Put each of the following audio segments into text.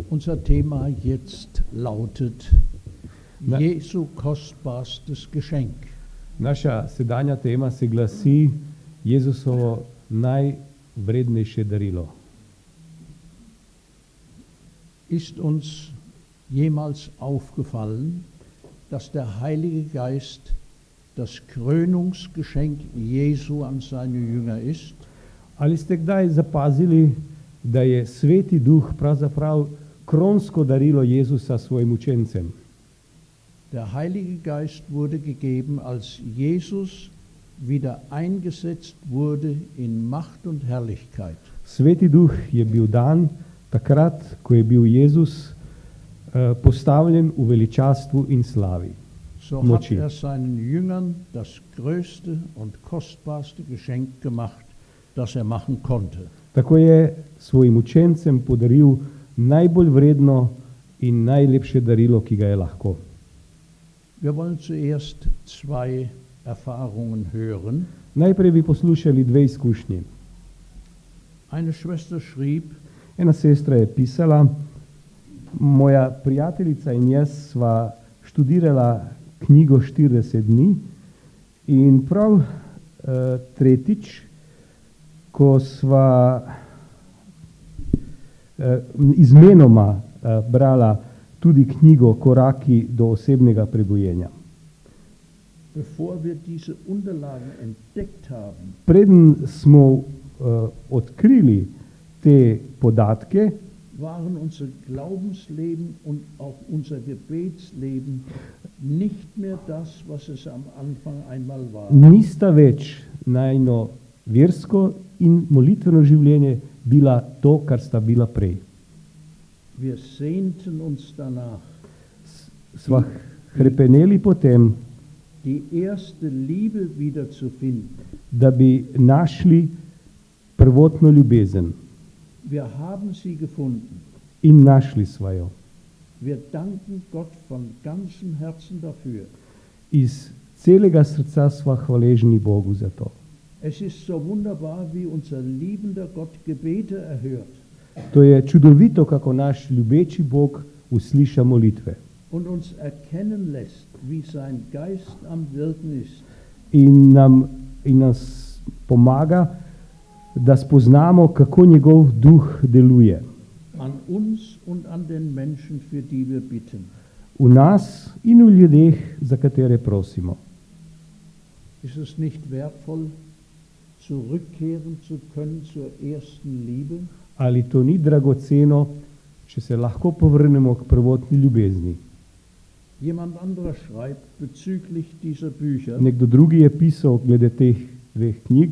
Unser Thema jetzt lautet Jesu kostbarstes Geschenk. Naša sedanja tema se glasi Jezusovo najvrednejše darilo. Ist uns jemals aufgefallen, dass der Heilige Geist das Krönungsgeschenk Jesu an seine Jünger ist? Ali ste kdaj zapazili, da je Sveti Duh pravzaprav kronsko darilo Jezusa svojim učencem? Der Heilige Geist wurde gegeben, als Jesus wieder eingesetzt wurde in Macht und Herrlichkeit. Sveti Duh je bil dan takrat, ko je bil Jezus postavljen v veličastvu in slavi. So hat er seinen Jüngern das größte und kostbarste Geschenk gemacht, das er machen konnte. Tako je svojim učencem podaril najbolj vredno in najlepše darilo, ki ga je lahko. Wir wollen zuerst zwei Erfahrungen hören. Najprej bi poslušali dve izkušnji. Eine Schwester schrieb, Ena sestra je pisala, moja prijateljica in jaz sva študirala knjigo 40 dni in prav tretjič, ko sva izmenoma brala tudi knjigo Koraki do osebnega prebojenja. bevor wir diese Unterlagen entdeckt haben, Preden smo odkrili te podatke, waren unser Glaubensleben und auch unser Gebetsleben nicht mehr das, was es am Anfang einmal war. nista več najno versko in molitveno življenje bila to, kar sta bila prej. Wir sehnten uns danach, Sva hrepeneli potem, die erste Liebe wiederzufinden. da bi našli prvotno ljubezen Wir haben sie gefunden. in našli sva jo. Wir danken Gott von ganzem Herzen dafür. Iz celega srca sva hvaležni Bogu za to. Es ist so wunderbar, wie unser liebender Gott Gebete erhört To je čudovito, kako naš ljubeči Bog usliša molitve und uns erkennen lässt, wie sein Geist am Wirken ist. in nas pomaga, da spoznamo, kako njegov duh deluje An uns und an den Menschen, für die wir bitten. v nas in v ljudeh, za katere prosimo. Ist es nicht wertvoll, zurückkehren zu können zur ersten Liebe? Ali to ni dragoceno, če se lahko povrnemo k prvotni ljubezni? Jemand anderer schreibt bezüglich dieser Bücher, Nekdo drugi je pisal glede teh dveh knjig,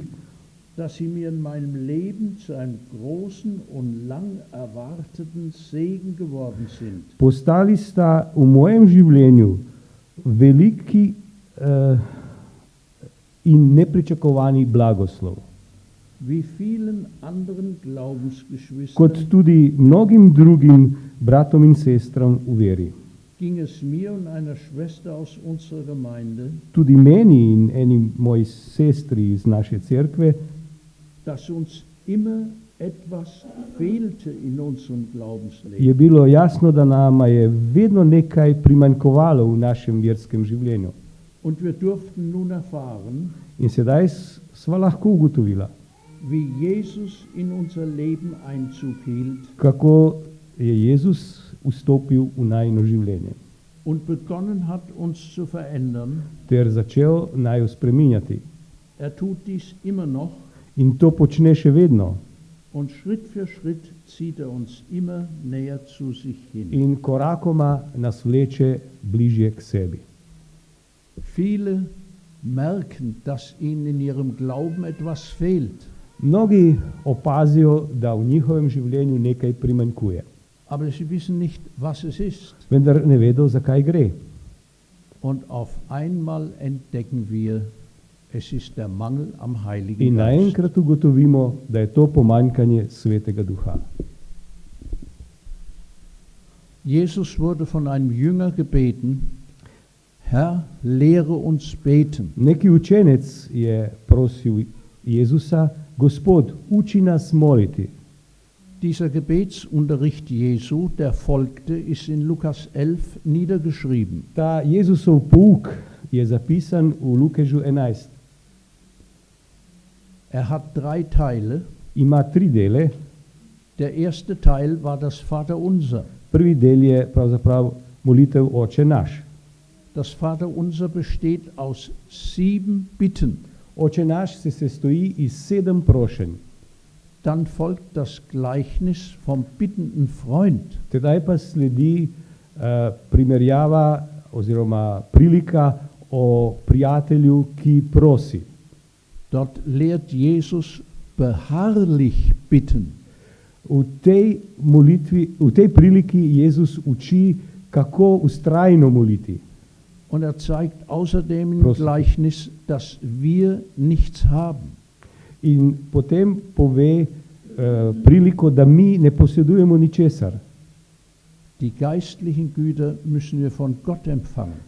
dass sie mir in meinem Leben zu einem großen und lang erwarteten Segen geworden sind. postali sta v mojem življenju veliki in nepričakovani blagoslov. Wie vielen anderen Glaubensgeschwistern Kot tudi mnogim drugim bratom in sestram v veri. ging es mir und einer Schwester aus unserer Gemeinde, Tudi meni in eni moji sestri iz naše cerkve dass uns immer etwas fehlte in unserem je Glaubensleben. bilo jasno, da nama je vedno nekaj primanjkovalo v našem verskem življenju. Und wir durften nun erfahren, In sedaj sva lahko ugotovila, wie Jesus in unser Leben Einzug hielt kako je Jezus vstopil v najino življenje und begonnen hat, uns zu verändern. ter začel naju spreminjati. Er tut dies immer noch In to počne še vedno. und Schritt für Schritt zieht er uns immer näher zu sich hin. In korakoma nas vleče bližje k sebi. Viele merken, dass ihnen in ihrem Glauben etwas fehlt, Mnogi opazijo, da v njihovem življenju nekaj primanjkuje, aber sie wissen nicht, was es ist. vendar ne vedo, zakaj gre. Und auf einmal entdecken wir, es ist der Mangel am In Heiligen Geist. naenkrat ugotovimo, da je to pomanjkanje Svetega Duha. Jesus wurde von einem Jünger gebeten, Herr, lehre uns beten. Neki učenec je prosil Jezusa, Gospod, uči nas moliti. Dieser Gebetsunterricht Jesu, der folgte, ist in Lukas 11 niedergeschrieben. Ta Jezusov pouk je zapisan v Lukežu 11. Er hat 3 Teile. Ima 3 dele. Der erste Teil war das Vaterunser. Prvi del je pravzaprav molitev Oče naš. Das Vaterunser besteht aus 7 Bitten. Oče naš se sestoji iz 7 prošenj. Dann folgt das Gleichnis vom bittenden Freund. Tedaj pa sledi primerjava oziroma prilika o prijatelju, ki prosi. Dort lehrt Jesus beharrlich bitten. V tej priliki Jezus uči, kako vztrajno moliti. Und er zeigt außerdem im Gleichnis, dass wir nichts haben. In potem pove priliko, da mi ne posedujemo ničesar. Die geistlichen Güter müssen wir von Gott empfangen.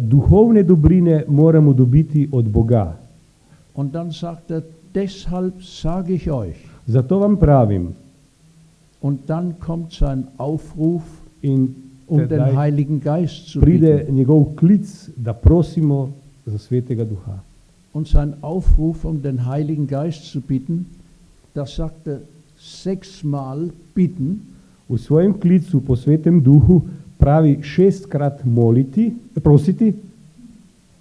Duhovne dobrine moramo dobiti od Boga. Und dann sagt er, deshalb sage ich euch. Zato vam pravim. Und dann kommt sein Aufruf, in den Heiligen Geist zu pride bitten. njegov klic, da prosimo za Svetega Duha. Und sein Aufruf, den Heiligen Geist zu bitten, das sagt er 6-mal bitten. V svojem klicu po Svetem Duhu pravi 6-krat prositi.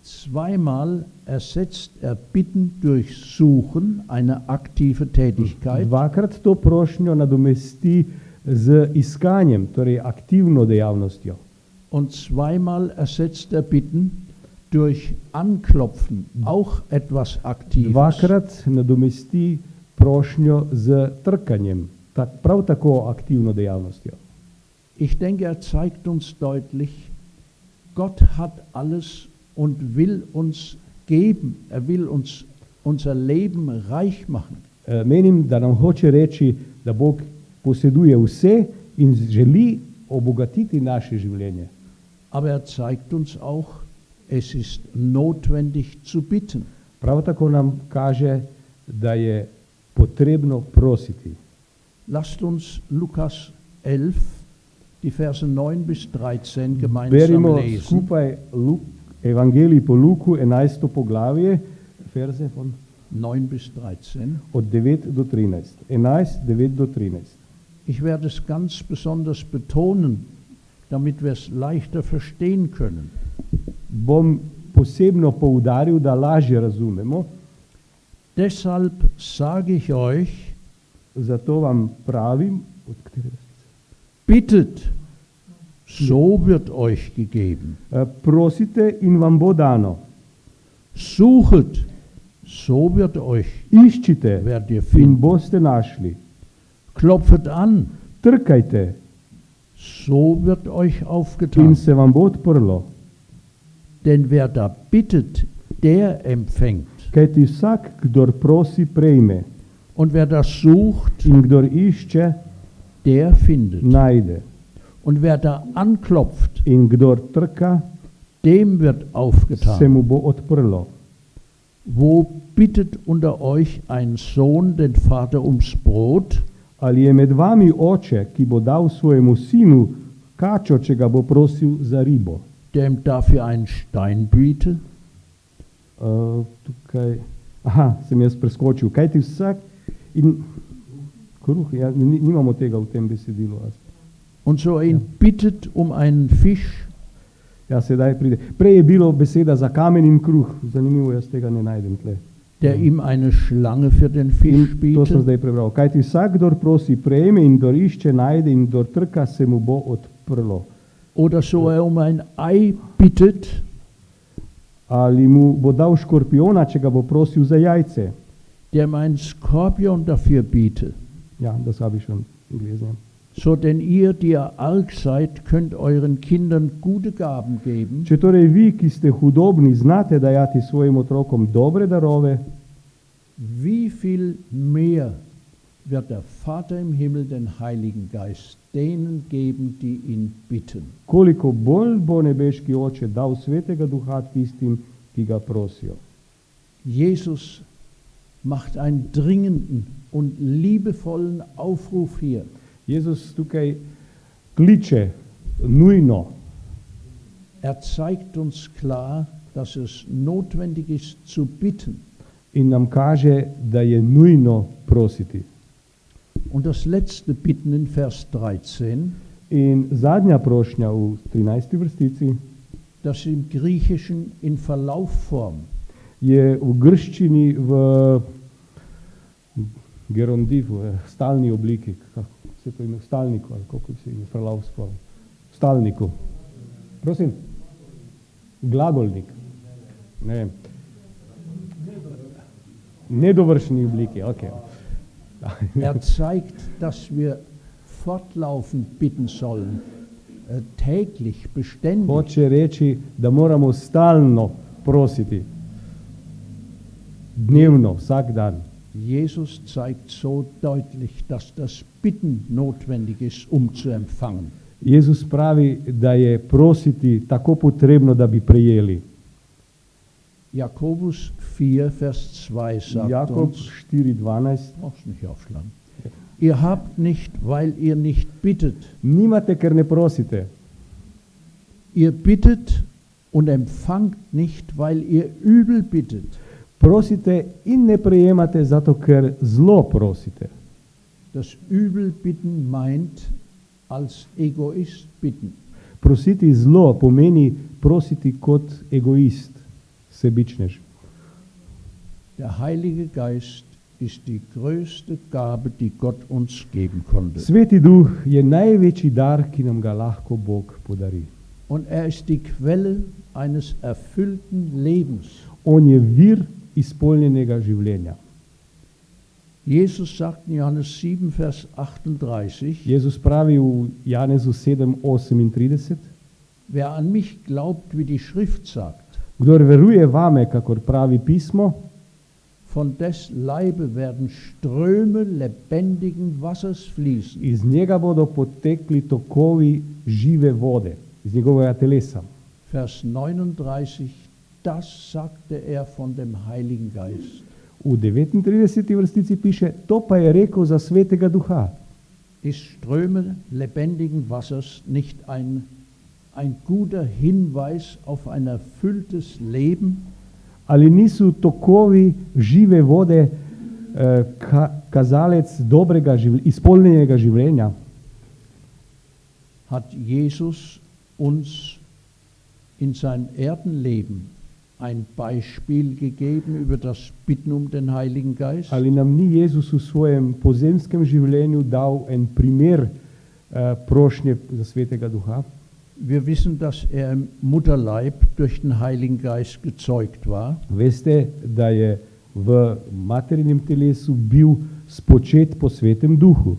2-mal ersetzt er Bitten durch Suchen, eine aktive Tätigkeit. 2-krat to prošnjo nadomesti z iskanjem, torej aktivno dejavnostjo. Und 2-mal ersetzt er Bitten durch Anklopfen, auch etwas Aktives. 2-krat nadomesti prošnjo z trkanjem, prav tako aktivno dejavnostjo. Ich denke, er zeigt uns deutlich, Gott hat alles und will uns geben. Er will uns unser Leben reich machen. Menim, da nam hoče reči, da Bog poseduje vse in želi obogatiti naše življenje. Aber er zeigt uns auch, es ist notwendig zu bitten. Prav tako nam kaže, da je potrebno prositi. Lasst uns Lukas 11, die Verse 9 bis 13 gemeinsam Berimo lesen. Skupaj Evangelij po Luku 11. poglavje, verze von 9 bis 13. Od 9 do 13. 11, 9 do 13. Ich werde es ganz besonders betonen, damit wir es leichter verstehen können. Bom posebno poudaril, da lažje razumemo. Deshalb sage ich euch, zato vam pravim, bittet, so wird euch gegeben. Prosite in vam bo dano. Suchet, so wird euch, Iščite werdet ihr in finden. boste našli. Klopfet an, Trkajte so wird euch in aufgetan. se vam bo odprlo. Denn wer da bittet, der empfängt. Kajti vsak, kdor prosi, prejme. Und wer das sucht, In kdor išče, der findet. najde. Und wer da anklopft, In kdor trka, dem wird se aufgetan. mu bo odprlo. Wo bittet unter euch ein Sohn den Vater ums Brot? Ali je med vami oče, ki bo dal svojemu sinu kačo, če ga bo prosil za ribo? Der ihm dafür einen Stein biete? Tukaj, sem jaz preskočil. Kaj ti vsak in kruh, ja, nimamo tega v tem besedilu. Und so ihn bittet um einen Fisch? Ja, sedaj pride. Prej je bilo beseda za kamen in kruh. Zanimivo, jaz tega ne najdem tle. Der ihm eine Schlange für den Fisch In to sem bietet? zdaj prebral. Kaj ti vsak, kdor prosi, prejme in kdor išče, najde in kdor trka, se mu bo odprlo. Oder so er um ein Ei bittet? Ali mu bo dal škorpiona, če ga bo prosil za jajce? Der ihm einen Skorpion dafür bietet? Ja, das habe ich schon gelesen. So denn ihr, die ihr arg seid, könnt euren Kindern gute Gaben geben, Če torej vi, ki ste hudobni, znate dajati svojim otrokom dobre darove, wie viel mehr wird der Vater im Himmel den Heiligen Geist denen geben, die ihn bitten. koliko bolj bo nebeški Oče dal Svetega Duha tistim, ki ga prosijo. Jesus macht einen dringenden und liebevollen Aufruf hier. Jezus tukaj kliče nujno. Zeigt uns klar, dass es notwendig ist zu bitten. In nam kaže, da je nujno prositi. Und das letzte Bitten in Vers 13, In zadnja prošnja v 13. vrstici das im Griechischen in Verlaufform. je v grščini v gerondivu, stalni obliki, kako se to ime, v stalniku, ali kako se ime, verlaufsform, v stalniku. Prosim? Glagolnik. Ne vem. Nedovršni obliki, ok. Zeigt, dass wir fortlaufend bitten sollen, täglich, beständig. Hoče reči, da moramo stalno prositi. Dnevno, vsak dan. Jesus zeigt so deutlich, dass das Bitten notwendig ist, um zu empfangen. Jezus pravi, da je prositi tako potrebno, da bi prejeli. Jakobus 4, Vers 2 sagt Jakob uns, 4,12. brauchst nicht aufschlagen, ihr habt nicht, weil ihr nicht bittet. Nimate, ker ne prosite. Ihr bittet und empfangt nicht, weil ihr übel bittet. Prosite in ne prejemate, zato ker zlo prosite. Das Übelbitten meint als Egoist bitten. Prositi zlo pomeni prositi kot egoist, sebičnež. Der Heilige Geist ist die größte Gabe, die Gott uns geben konnte. Sveti duh je največji dar, ki nam ga lahko Bog podari. Und ist die Quelle eines erfüllten Lebens. On je vir izpolnjenega življenja. Jesus sagt in Johannes 7, Vers 38, Jezus pravi v Janezu 7:38, wer an mich glaubt, wie die Schrift sagt, kdor veruje vame, kakor pravi pismo, von des Leibe werden Ströme lebendigen Wassers fließen. iz njega bodo potekli tokovi žive vode, iz njegovega telesa. Vers 39, das sagte er von dem Heiligen Geist. V 39. vrstici piše, to pa je rekel za Svetega Duha. Ist Ströme lebendigen Wassers nicht ein guter Hinweis auf ein erfülltes Leben? Ali niso tokovi žive vode kazalec dobrega, izpolnjenega življenja? Hat Jesus uns in sein Erdenleben ein Beispiel gegeben über das Bitten um den Heiligen Geist? Ali nam ni Jezus v svojem pozemskem življenju dal en primer prošnje za Svetega Duha? Wir wissen, dass er im Mutterleib durch den Heiligen Geist gezeugt war. Veste, da je v materinem telesu bil spočet po Svetem Duhu.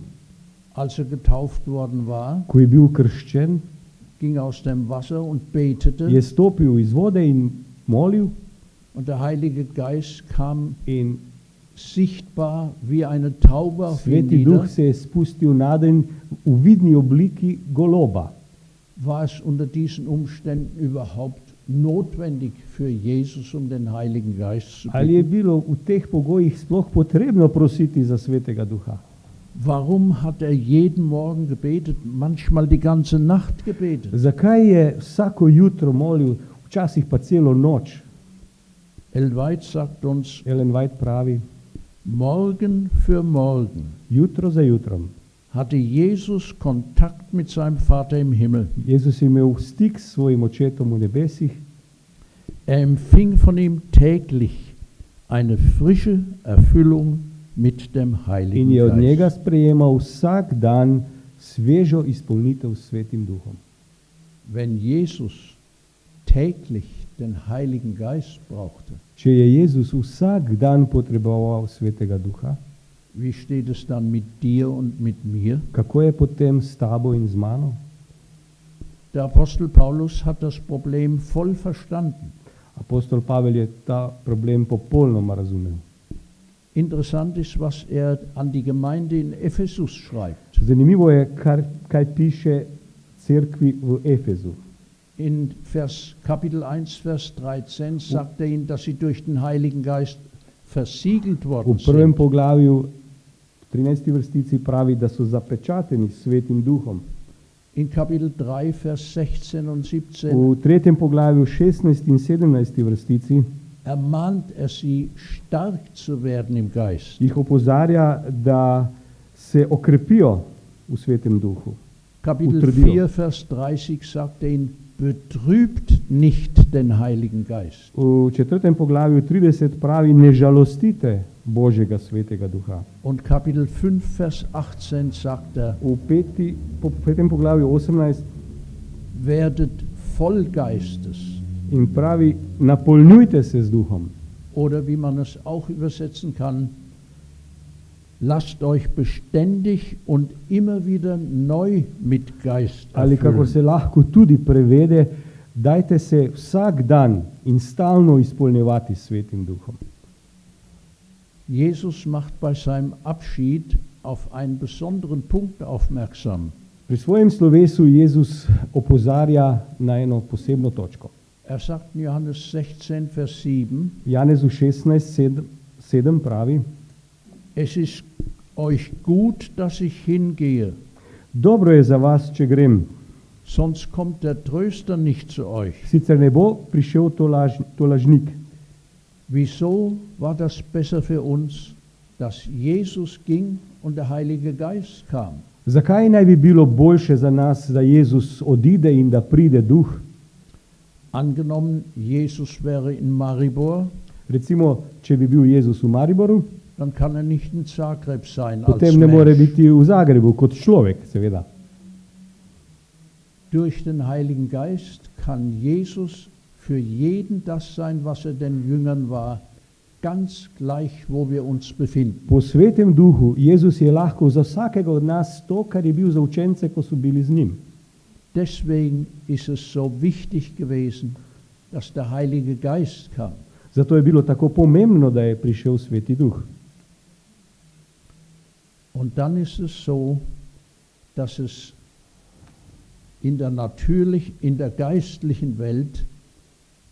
Als er getauft worden war, Ko je bil krščen, ging er aus dem Wasser und betete, je stopil iz vode in molil und der Heilige Geist kam in sichtbar wie eine Taube auf ihn Sveti nieder. Duh se je spustil nadenj v vidni obliki goloba. War es unter diesen Umständen überhaupt notwendig für Jesus, um den Heiligen Geist zu Ali je bitten? bilo v teh pogojih sploh potrebno prositi za Svetega Duha? Warum hat er jeden Morgen gebetet, manchmal die ganze Nacht gebetet? Zakaj je vsako jutro molil, včasih pa celo noč? Ellen White sagt uns, Ellen White pravi, Morgen für Morgen jutro za jutrom. hatte Jesus Kontakt mit seinem Vater im Himmel. Jezus je imel stik s svojim očetom v nebesih Er empfing von ihm täglich eine frische Erfüllung mit dem in Heiligen je od njega Geist. sprejemal vsak dan svežo izpolnitev s Svetim Duhom. Wenn Jesus täglich den Heiligen Geist brauchte, Če je Jezus vsak dan potreboval Svetega Duha, wie steht es dann mit dir und mit mir? kako je potem s tabo in z mano? Der Apostel Paulus hat das Problem voll verstanden. Apostol Pavel je ta problem popolnoma razumel. Interessant ist, was er an die Gemeinde in Ephesus schreibt. Zanimivo je, kaj piše cerkvi v Efezu. In Kapitel 1, Vers 13 sagt er ihnen, dass sie durch den Heiligen Geist versiegelt V worden prvem sind. poglavju, v 13. vrstici pravi, da so zapečateni s Svetim Duhom. In Kapitel 3, Vers 16 und 17 V tretjem poglavju, 16. in 17. vrstici, ermahnt sie, stark zu werden im Geist. jih opozarja, da se okrepijo v Svetem Duhu. Kapitel Utrdijo. 4, Vers 30 sagt ihnen, betrübt nicht den Heiligen Geist. V četrtem poglavju 30 pravi, ne žalostite Božjega Svetega Duha. Und Kapitel 5, Vers 18 sagt V petem poglavju 18 werdet voll Geistes. in pravi, napolnjujte se z Duhom. Oder wie man es auch übersetzen kann, lasst euch beständig und immer wieder neu mit Geist Ali kako erfüllen. se lahko tudi prevede, dajte se vsak dan in stalno izpolnjevati s Svetim Duhom. Jesus macht bei seinem Abschied auf einen besonderen Punkt aufmerksam. Pri svojem slovesu Jezus opozarja na eno posebno točko. Er sagt in Johannes 16, Vers 7, V Janezu 16:7 pravi, es ist euch gut, dass ich hingehe, dobro je za vas, če grem, sonst kommt der Tröster nicht zu euch. sicer ne bo prišel tolažnik. Wieso war das besser für uns, dass Jesus ging und der Heilige Geist kam? Zakaj naj bi bilo boljše za nas, da Jezus odide in da pride Duh? Angenommen, Jesus wäre in Maribor, Recimo, če bi bil Jezus v Mariboru, dann kann er nicht in Zagreb sein als potem ne more Mensch. biti v Zagrebu kot človek, seveda. Durch den Heiligen Geist kann Jesus für jeden das sein, was er den Jüngern war, ganz gleich, wo wir uns befinden. Po Svetem Duhu Jezus je lahko za vsakega od nas to, kar je bil za učence, ko so bili z njim. Deswegen ist es so wichtig gewesen, dass der Heilige Geist kam. Zato je bilo tako pomembno, da je prišel Sveti Duh. Und dann ist es so, dass es in der geistlichen Welt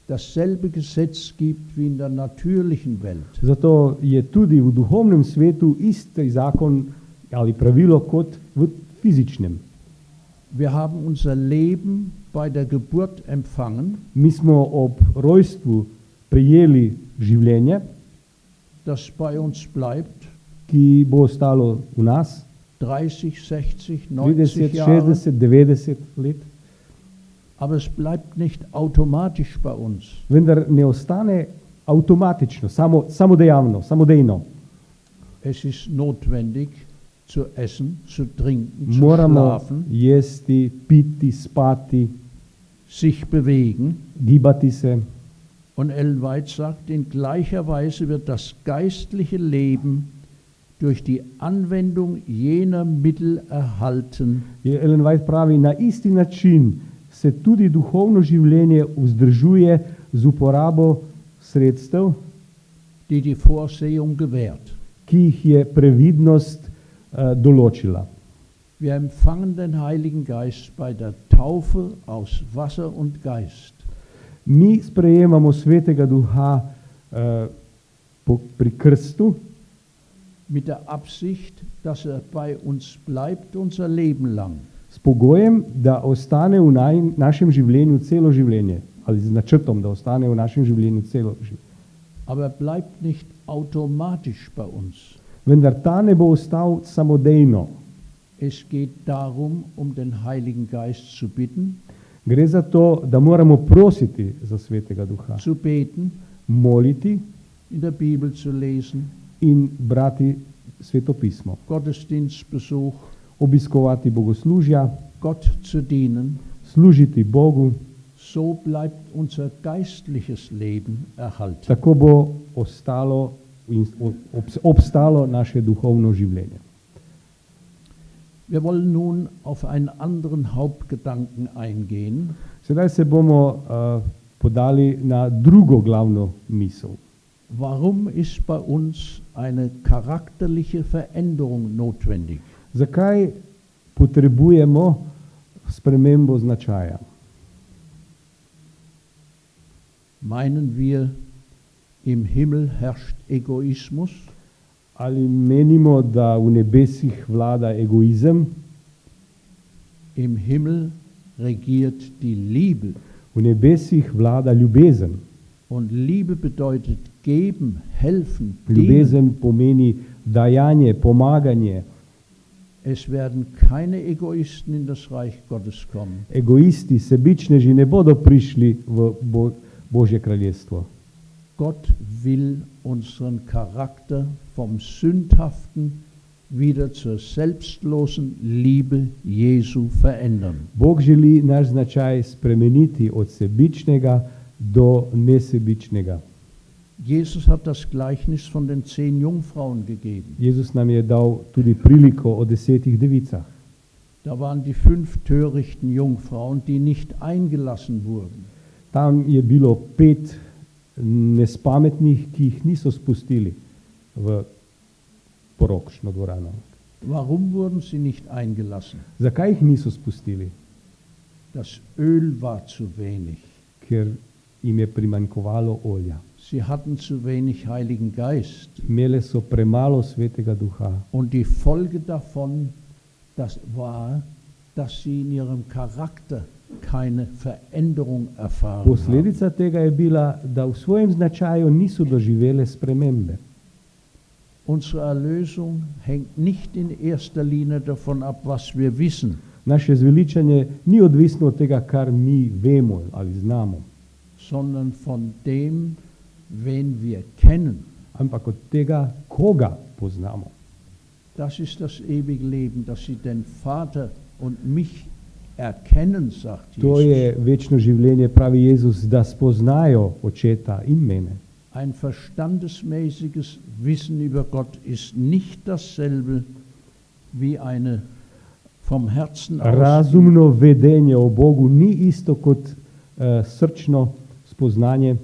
dasselbe Gesetz gibt wie in der natürlichen Welt. Zato je tudi v duhovnem svetu isti zakon ali pravilo kot v fizičnem. Wir haben unser Leben bei der Geburt empfangen, Mi smo ob rojstvu prejeli življenje, das bei uns bleibt, ki bo ostalo v nas 30, 60, 30, 90 Jahre, 60, 90 let, aber es bleibt nicht automatisch bei uns. vendar ne ostane avtomatično, samodejno. Es ist notwendig zu essen, zu trinken, zu Moramo schlafen, jesti, piti, spati, sich bewegen. gibati se. Und Ellen White sagt, in gleicher Weise wird das geistliche Leben durch die Anwendung jener Mittel erhalten, Ellen White pravi, na isti način se tudi duhovno življenje vzdržuje z uporabo sredstev, die die Vorsehung gewährt. ki jih je previdnost določila. Wir empfangen den Heiligen Geist bei der Taufe aus Wasser und Geist. Mi sprejemamo Svetega Duha pri krstu Mit der Absicht, dass er bei uns bleibt unser Leben lang. s pogojem, da ostane v našem življenju celo življenje, ali z načrtom, da ostane v našem življenju celo življenje. Aber er bleibt nicht automatisch bei uns. Vendar ta ne bo ostal samodejno. Es geht darum, um den Heiligen Geist zu bitten, Gre za to, da moramo prositi za Svetega Duha, zu beten, moliti in der Bibel zu lesen, in brati Svetopismo, Gottesdienstbesuch, obiskovati bogoslužja, Gott zu dienen. služiti Bogu, So bleibt unser geistliches Leben erhalten. tako bo obstalo naše duhovno življenje. Wir wollen nun auf einen anderen Hauptgedanken eingehen, Sedaj se bomo podali na drugo glavno misel. warum ist bei uns eine charakterliche Veränderung notwendig? Zakaj potrebujemo spremembo značaja? Meinen wir, im Himmel herrscht Egoismus? Ali menimo, da v nebesih vlada egoizem? Im Himmel regiert die Liebe. V nebesih vlada ljubezen. Und Liebe bedeutet geben, helfen, dienen. Ljubezen pomeni dajanje, pomaganje. Es werden keine Egoisten in das Reich Gottes kommen. Egoisti, sebičneži ne bodo prišli v Božje kraljestvo. Gott will unseren Charakter vom sündhaften wieder zur selbstlosen Liebe Jesu verändern. Bog želi naš značaj spremeniti od sebičnega do nesebičnega. Jesus hat das Gleichnis von den 10 Jungfrauen gegeben. Jezus nam je dal tudi priliko o 10 devicah. Da waren die 5 törichten Jungfrauen, die nicht eingelassen wurden. Tam je bilo 5 nespametnih, ki jih niso spustili v porokšno dvorano. Warum wurden sie nicht eingelassen? Zakaj jih niso spustili? Das Öl war zu wenig. Ker jim je primanjkovalo olja. Sie hatten zu wenig Heiligen Geist. Imele so premalo Svetega Duha. Und die Folge davon, das war, dass sie in ihrem Charakter keine Veränderung erfahren haben. Posledica tega je bila, da v svojem značaju niso doživele spremembe. Unsere Erlösung hängt nicht in erster Linie davon ab, was wir wissen, Naše zveličanje ni odvisno od tega, kar mi vemo ali znamo, sondern von dem, wen wir kennen. ampak od tega, koga poznamo. Das ist das ewige Leben, dass sie den Vater und mich erkennen, sagt To Jesus. je večno življenje, pravi Jezus, da spoznajo očeta in mene. Ein verstandesmäßiges Wissen über Gott ist nicht dasselbe wie eine vom Herzen aus, Razumno vedenje o Bogu ni isto kot srčno spoznanje,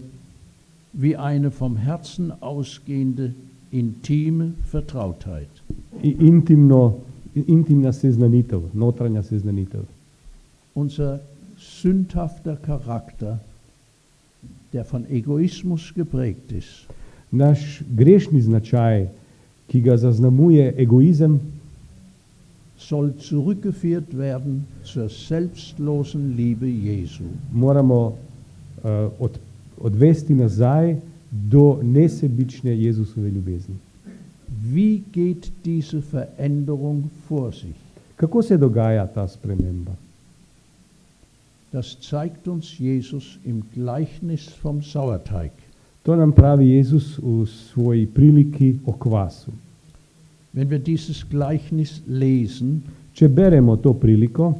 wie eine vom Herzen ausgehende intime Vertrautheit. Intimna seznanitev, notranja seznanitev. Unser sündhafter Charakter, der von Egoismus geprägt ist, Naš grešni značaj, ki ga zaznamuje egoizem, soll zurückgeführt werden zur selbstlosen Liebe Jesu. moramo odvesti nazaj do nesebične Jezusove ljubezni. Wie geht diese Veränderung vor sich? Kako se dogaja ta sprememba? Das zeigt uns Jesus im Gleichnis vom Sauerteig. To nam pravi Jezus v svoji priliki o kvasu. Wenn wir dieses Gleichnis lesen, Če beremo to priliko,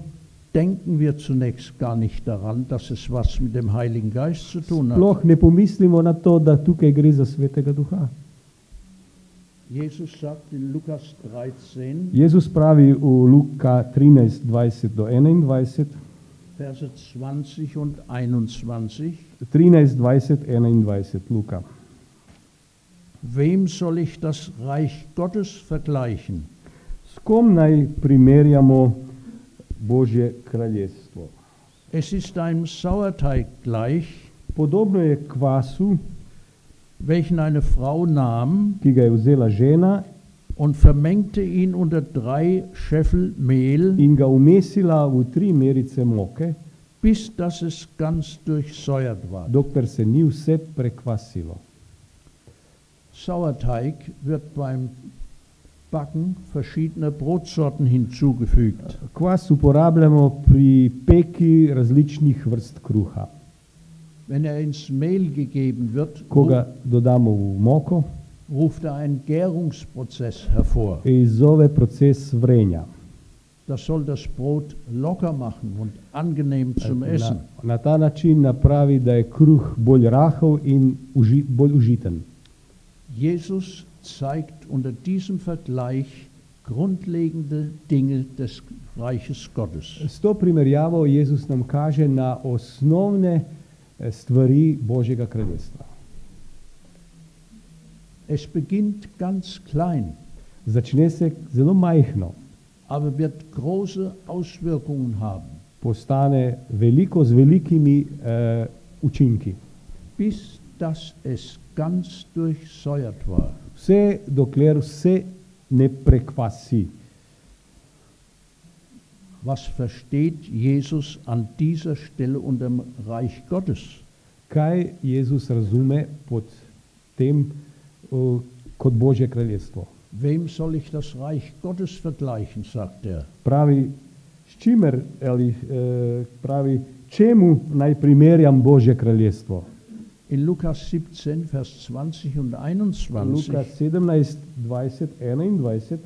denken wir zunächst gar nicht daran, dass es was mit dem Heiligen Geist zu tun hat. sploh ne pomislimo na to, da tukaj gre za Svetega Duha. Jesus sagt in Lukas 13, Jezus pravi v Luka 13, 20 do 21, Verse 20 und 21, 13, 20, 21, Luka. wem soll ich das Reich Gottes vergleichen? S kom naj primerjamo Božje kraljestvo? Es ist einem Sauerteig gleich, Podobno je kvasu, welchen eine Frau nahm ki ga je vzela žena und vermengte ihn unter 3 Scheffel Mehl, in ga umesila v 3 merice moke, bis dass es ganz durchsäuert war. dokler se ni vse prekvasilo. Sauerteig wird beim Backen verschiedener Brotsorten hinzugefügt. Kvas uporabljamo pri peki različnih vrst kruha. Wenn er ins Mehl gegeben wird, Ko ga dodamo v moko, ruft er einen Gärungsprozess hervor. izzove proces vrenja. Das soll das Brot locker machen und angenehm zum Essen. Na ta način napravi, da je kruh bolj rahel in bolj užiten. Jesus zeigt unter diesem Vergleich grundlegende Dinge des Reiches Gottes. S to primerjavo Jezus nam kaže na osnovne stvari Božjega kraljestva. Es beginnt ganz klein, Začne se zelo majhno, aber wird große Auswirkungen haben, postane veliko z velikimi učinki. bis dass es ganz durchsäuert war. Vse dokler vse ne prekvasi. Was versteht Jesus an dieser Stelle unter dem Reich Gottes? Kaj Jezus razume pod tem kot Božje kraljestvo? Wem soll ich das Reich Gottes vergleichen, sagt er. Pravi, s čimer ali pravi, čemu naj primerjam Božje kraljestvo? In Lukas 17, Vers 20 und 21 Lukas 17, 20, 21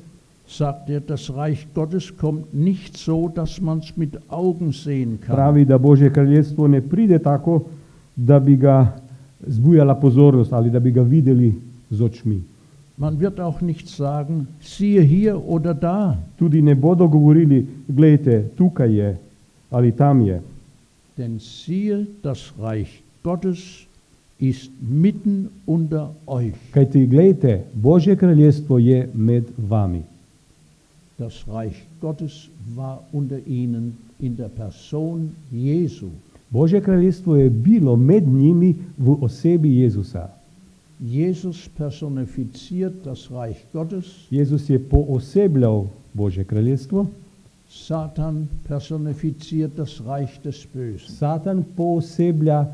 sagt er, das Reich Gottes kommt nicht so, dass man es mit Augen sehen kann. pravi, da Božje kraljestvo ne pride tako, da bi ga zbujala pozornost ali da bi ga videli z očmi. Man wird auch nicht sagen, siehe hier oder da, Tudi ne bodo govorili, glejte, tukaj je ali tam je. denn siehe, das Reich Gottes ist mitten unter euch. Kajti glejte, Božje kraljestvo je med vami. Das Reich Gottes war unter ihnen in der Person Jesu. Božje kraljestvo je bilo med njimi v osebi Jezusa. Jesus personifiziert das Reich Gottes, Jezus je poosebljal Božje kraljestvo, Satan personifiziert das Reich des Bösen. Satan pooseblja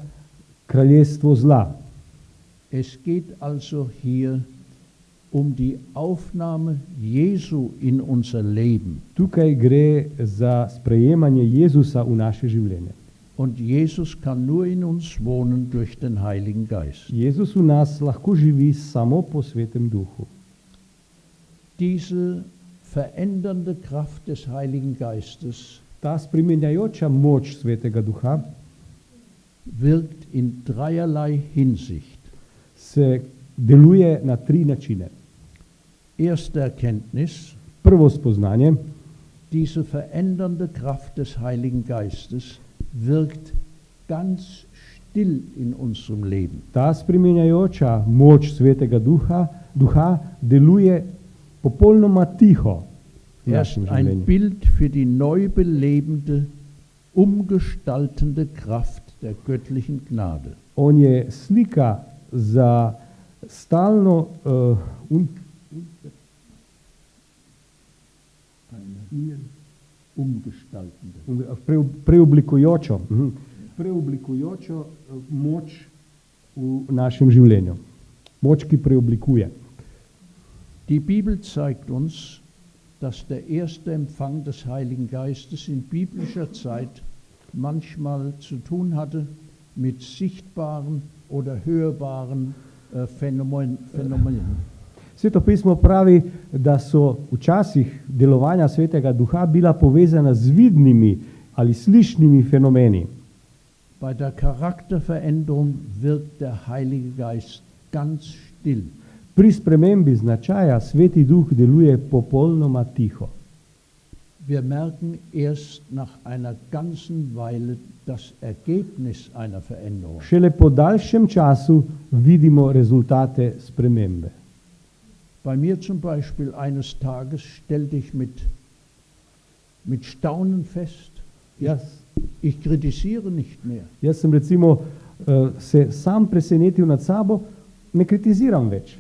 kraljestvo zla. Es geht also hier um die Aufnahme Jesu in unser Leben. Tukaj gre za sprejemanje Jezusa v naše življenje. Und Jesus kann nur in uns wohnen durch den Heiligen Geist. Jezus v nas lahko živi samo po Svetem Duhu. Diese verändernde Kraft des Heiligen Geistes Ta spreminjajoča moč Svetega Duha wirkt in dreierlei Hinsicht. se deluje na tri načine. Erste Erkenntnis, Prvo spoznanje, diese verändernde Kraft des Heiligen Geistes wirkt ganz still in unserem Leben. ta spreminjajoča moč Svetega Duha deluje popolnoma tiho v Er ist našem ein življenju. Bild für die neu belebende, umgestaltende Kraft der göttlichen Gnade. On je slika za stalno Umgestaltende. preoblikujočo moč v našem življenju. Moč, ki preoblikuje. Die Bibel zeigt uns, dass der erste Empfang des Heiligen Geistes in biblischer Zeit manchmal zu tun hatte mit sichtbaren oder hörbaren Phänomenen. Sveto pismo pravi, da so včasih delovanja Svetega Duha bila povezana z vidnimi ali slišnimi fenomeni. Bei der Charakterveränderung wirkt der Heilige Geist ganz still. Pri spremembi značaja Sveti Duh deluje popolnoma tiho. Wir merken erst nach einer ganzen Weile das Ergebnis einer Veränderung. Šele po daljšem času vidimo rezultate spremembe. Bei mir zum Beispiel eines Tages stellte ich mit Staunen fest, ich kritisiere nicht mehr. Jaz sem recimo se sam presenetil nad sabo, ne kritiziram več.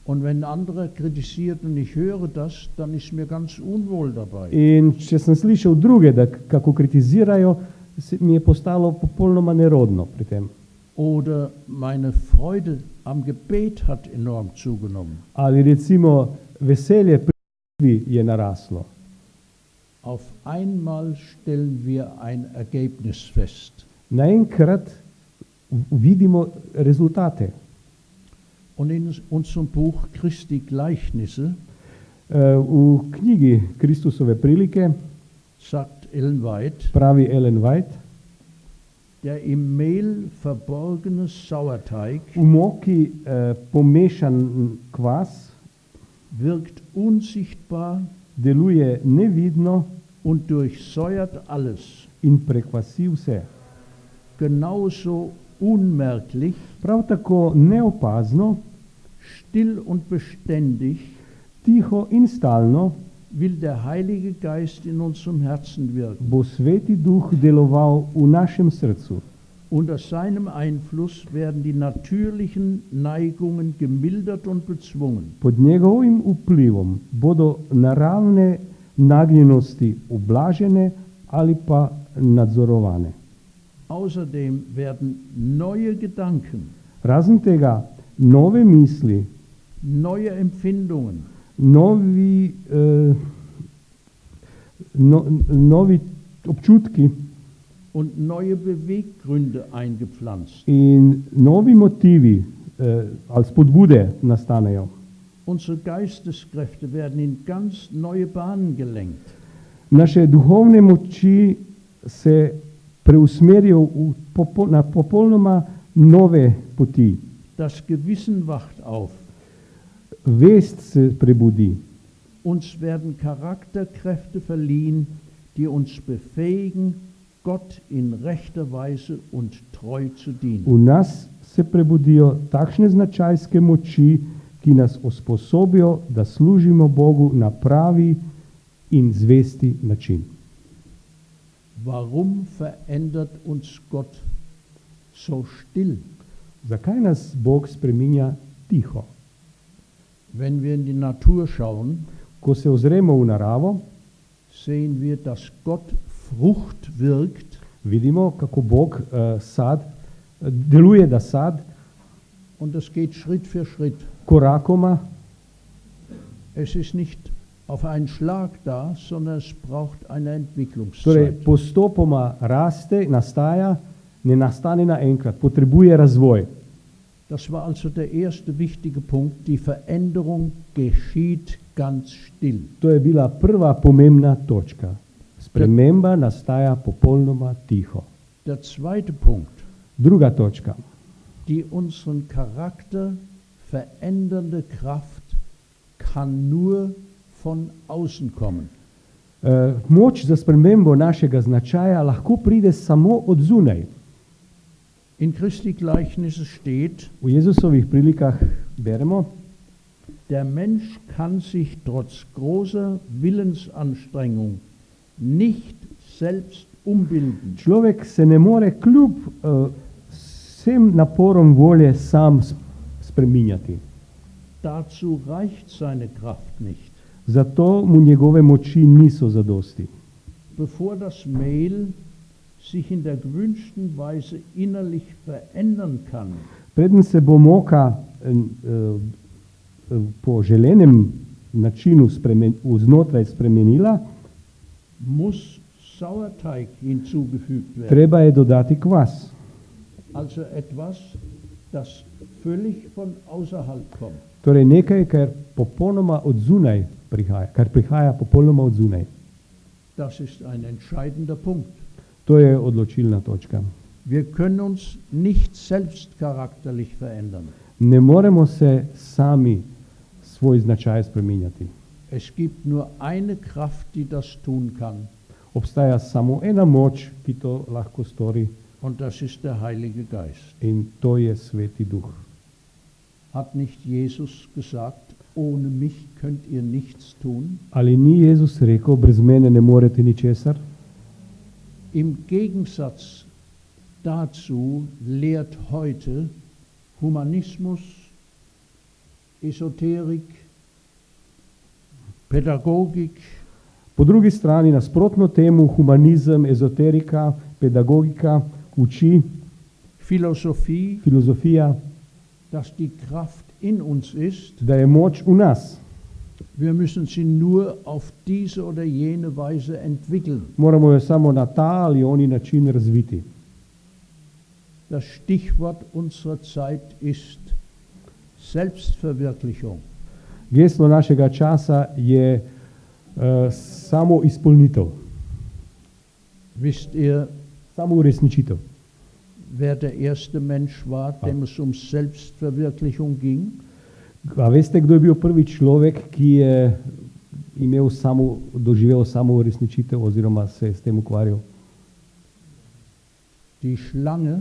Und wenn andere kritisiert und ich höre das, dann ist mir ganz unwohl dabei. In če sem slišal druge, da kako kritizirajo, mi je postalo popolnoma nerodno pri tem. Oder meine Freude am Gebet hat enorm zugenommen. Ali recimo veselje pri molitvi je naraslo. Auf einmal stellen wir ein Ergebnis fest. Naenkrat vidimo rezultate. Und in unserem Buch Christi Gleichnisse V knjigi Kristusove prilike sagt Ellen White, pravi Ellen White, der im Mehl verborgene Sauerteig v moki pomešan kvas wirkt unsichtbar deluje nevidno und durchsäuert alles. in prekvasi vse. Genauso unmerklich, Prav tako neopazno, still und beständig tiho in stalno will der Heilige Geist in unserem Herzen wirken. bo Sveti Duh deloval v našem srcu. Unter seinem Einfluss werden die natürlichen Neigungen gemildert und bezwungen. Pod njegovim vplivom bodo naravne nagnjenosti ublažene ali pa nadzorovane. Außerdem werden neue Gedanken, Razen tega, nove misli, neue Empfindungen, novi občutki und neue Beweggründe eingepflanzt. in novi motivi ali spodbude nastanejo. Unsere Geisteskräfte werden in ganz neue Bahnen gelenkt. Naše duhovne moči se preusmerijo na popolnoma nove poti. Das Gewissen wacht auf. Vest se prebudi. Uns werden Charakterkräfte verliehen, die uns befähigen, Gott in rechter Weise und treu zu dienen. V nas se prebudijo takšne značajske moči, ki nas usposobijo, da služimo Bogu na pravi in zvesti način. Warum verändert uns Gott so still? Zakaj nas Bog spreminja tiho? Wenn wir in die Natur schauen, Ko se ozremo v naravo, sehen wir, dass Gott Frucht wirkt, vidimo, kako Bog deluje, da sad und es geht Schritt für Schritt. korakoma, Es ist nicht auf einen Schlag da, sondern es braucht eine torej Entwicklungszeit. postopoma raste, nastaja, ne nastane naenkrat, potrebuje razvoj. Das war also der erste wichtige Punkt. Die Veränderung geschieht ganz still. To je bila prva pomembna točka. Sprememba nastaja popolnoma tiho. Der zweite Punkt, Druga točka. die unseren Charakter verändernde Kraft kann nur von außen kommen. Moč za spremembo našega značaja lahko pride samo od zunaj. In Christi Gleichnissen steht, V Jezusovih prilikah beremo, der Mensch kann sich trotz großer Willensanstrengung nicht selbst umbilden. človek se ne more kljub vsem naporom volje sam spreminjati. Dazu reicht seine Kraft nicht. Zato mu njegove moči niso zadosti. Bevor das Mehl sich in der gewünschten Weise innerlich verändern kann, Preden se bo moka po želenem načinu znotraj spremenila, muss Sauerteig hinzugefügt werden. treba je dodati kvas. Also etwas, das völlig von außerhalb kommt. Torej nekaj, kar popolnoma od zunaj prihaja, kar prihaja popolnoma od zunaj. Das ist ein entscheidender Punkt. To je odločilna točka. Wir können uns nicht selbst charakterlich verändern. Ne moremo se sami svoj značaj spreminjati. Es gibt nur eine Kraft, die das tun kann, Obstaja samo ena moč, ki to lahko stori, und das ist der Heilige Geist. in to je Sveti Duh. Hat nicht Jesus gesagt, ohne mich könnt ihr nichts tun? Ali ni Jezus rekel, brez mene ne morete ničesar? Im Gegensatz dazu lehrt heute Humanismus, Esoterik, Pädagogik, Po drugi strani, nasprotno temu, humanizem, ezoterika, pedagogika uči, Philosophie, filozofija, dass die Kraft in uns ist. da je moč v nas. Wir müssen sie nur auf diese oder jene Weise entwickeln. Moramo jo samo na ta ali oni način razviti. Das Stichwort unserer Zeit ist Selbstverwirklichung. Geslo našega časa je samo izpolnitev, Wisst ihr, samo uresničitev. wer der erste Mensch war, dem es um Selbstverwirklichung ging? A veste, kdo je bil prvi človek, ki je doživel samo uresničitev oziroma se je s tem ukvarjal? Die Schlange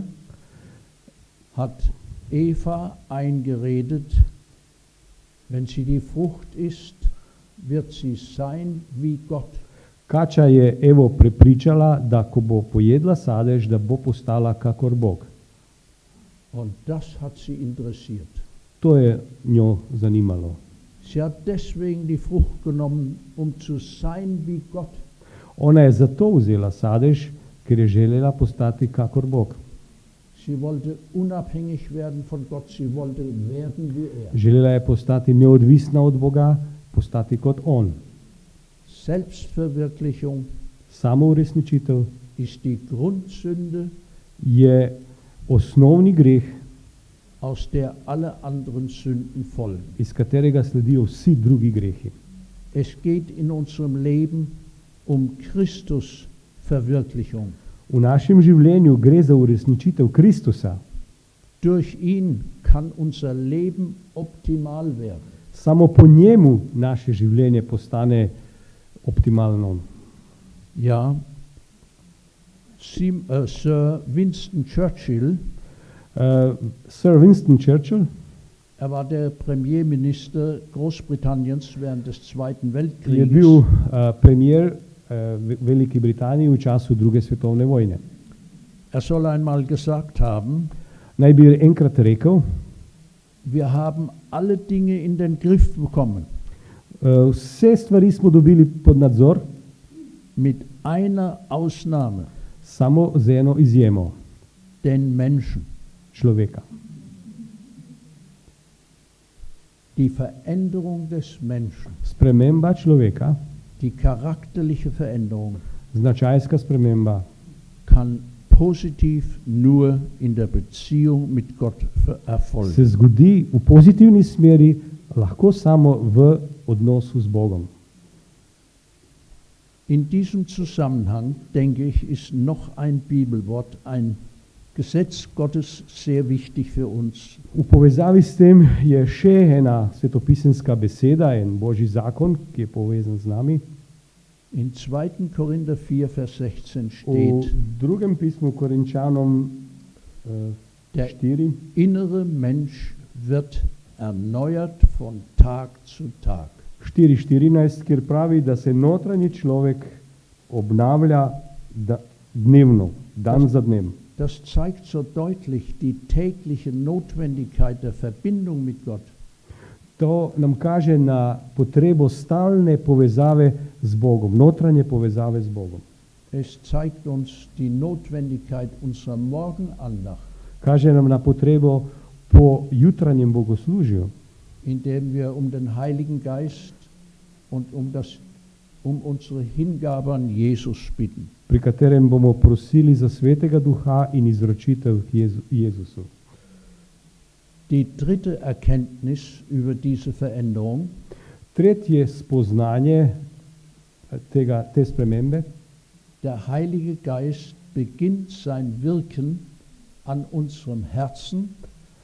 hat Eva eingeredet, wenn sie die Frucht isst, wird sie sein wie Gott. Kača je Evo prepričala, da ko bo pojedla sadež, da bo postala kakor Bog. Und das hat sie interessiert. To je njo zanimalo. Sie hat deswegen die Frucht genommen, um zu sein wie Gott. Ona je zato vzela sadež, ker je želela postati kakor Bog. Sie wollte unabhängig werden von Gott, sie wollte werden wie er. Želela je postati neodvisna od Boga, postati kot On. Selbstverwirklichung Samouresničitev ist die Grundsünde, je osnovni greh, aus der alle anderen Sünden folgen. iz katerega sledijo vsi drugi grehi. Es geht in unserem Leben um Christusverwirklichung. V našem življenju gre za uresničitev Kristusa. Durch ihn kann unser Leben optimal werden. Samo po njemu naše življenje postane optimalno. Ja, Sir Winston Churchill, Sir Winston Churchill er war der Premierminister Großbritanniens während des Zweiten je Weltkrieges. bil premier Velike Britanije v času druge svetovne vojne. Er soll einmal gesagt haben, Naj bi enkrat rekel, wir haben alle Dinge in den Griff bekommen, vse stvari smo dobili pod nadzor, mit einer Ausnahme, samo z eno izjemo, den Menschen. človeka. Die Veränderung des Menschen, Sprememba človeka, die charakterliche Veränderung, značajska sprememba, kann positiv nur in der Beziehung mit Gott erfolgen. se zgodi v pozitivni smeri lahko samo v odnosu z Bogom. In diesem Zusammenhang, denke ich, ist noch ein Bibelwort, ein Gesetz Gottes sehr wichtig für uns. V povezavi s tem je še ena svetopisemska beseda, en božji zakon, ki je povezan z nami. In 2. Korinther 4, Vers 16 V steht, drugem pismu Korinčanom der 4, innere Mensch wird erneuert von Tag zu Tag. 4:14, kjer pravi, da se notranji človek obnavlja dnevno, dan za dnem. Das zeigt so deutlich die tägliche Notwendigkeit der Verbindung mit Gott. To nam kaže na potrebo stalne povezave z Bogom, notranje povezave z Bogom. Es zeigt uns die Notwendigkeit unserer Morgenandacht, Kaže nam na potrebo po jutranjem bogoslužju, indem wir um den Heiligen Geist und um unsere Hingabe an Jesus bitten. pri katerem bomo prosili za svetega duha in izročitev Jezusu. Die dritte Erkenntnis über diese Veränderung, Tretje spoznanje te spremembe, der Heilige Geist beginnt sein Wirken an unserem Herzen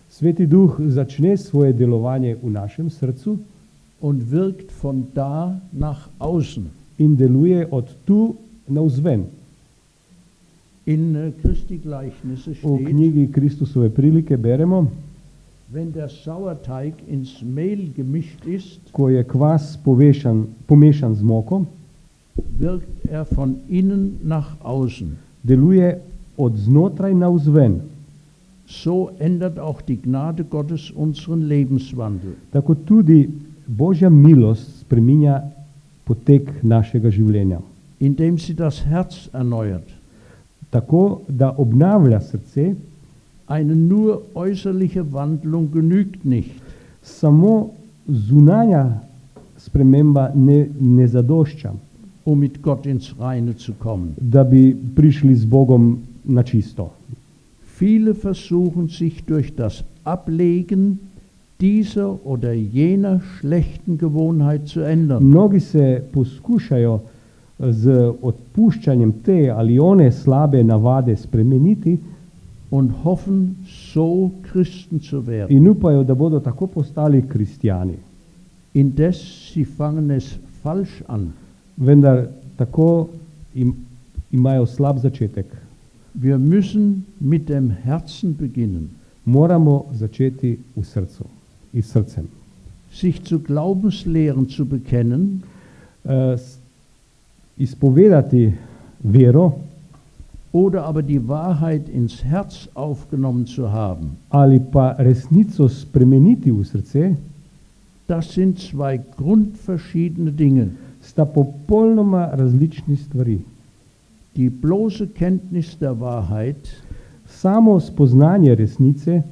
Sveti duh začne svoje delovanje v našem srcu und wirkt von da nach außen. in deluje od tu navzven. In Christi Gleichnisse V steht, knjigi Kristusove prilike beremo, wenn der Sauerteig ins Mehl gemischt ist, ko je kvas pomešan z moko, wirkt er von innen nach außen. deluje od znotraj navzven. So ändert auch die Gnade Gottes unseren Lebenswandel. Tako tudi Božja milost spreminja potek našega življenja. Indem sie das Herz erneuert. Tako da obnavlja srce, Eine nur äußerliche Wandlung genügt nicht. samo zunanja sprememba ne zadošča, um mit Gott ins Reine zu kommen. da bi prišli z Bogom na čisto. Viele versuchen sich durch das Ablegen dieser oder jener schlechten Gewohnheit zu ändern. Mnogi se poskušajo z odpuščanjem te ali one slabe navade spremeniti und hoffen, so Christen zu werden. in upajo, da bodo tako postali kristjani. Indes sie fangen es falsch an. Vendar tako imajo slab začetek. Wir müssen mit dem Herzen beginnen. Moramo začeti v srcu, iz srcem. Sich zu Glaubenslehren zu bekennen, izpovedati vero oder aber die Wahrheit ins Herz aufgenommen zu haben, ali pa resnico spremeniti v srce, das sind zwei grundverschiedene Dinge. sta popolnoma različni stvari. Die bloße Kenntnis der Wahrheit Samo spoznanje resnice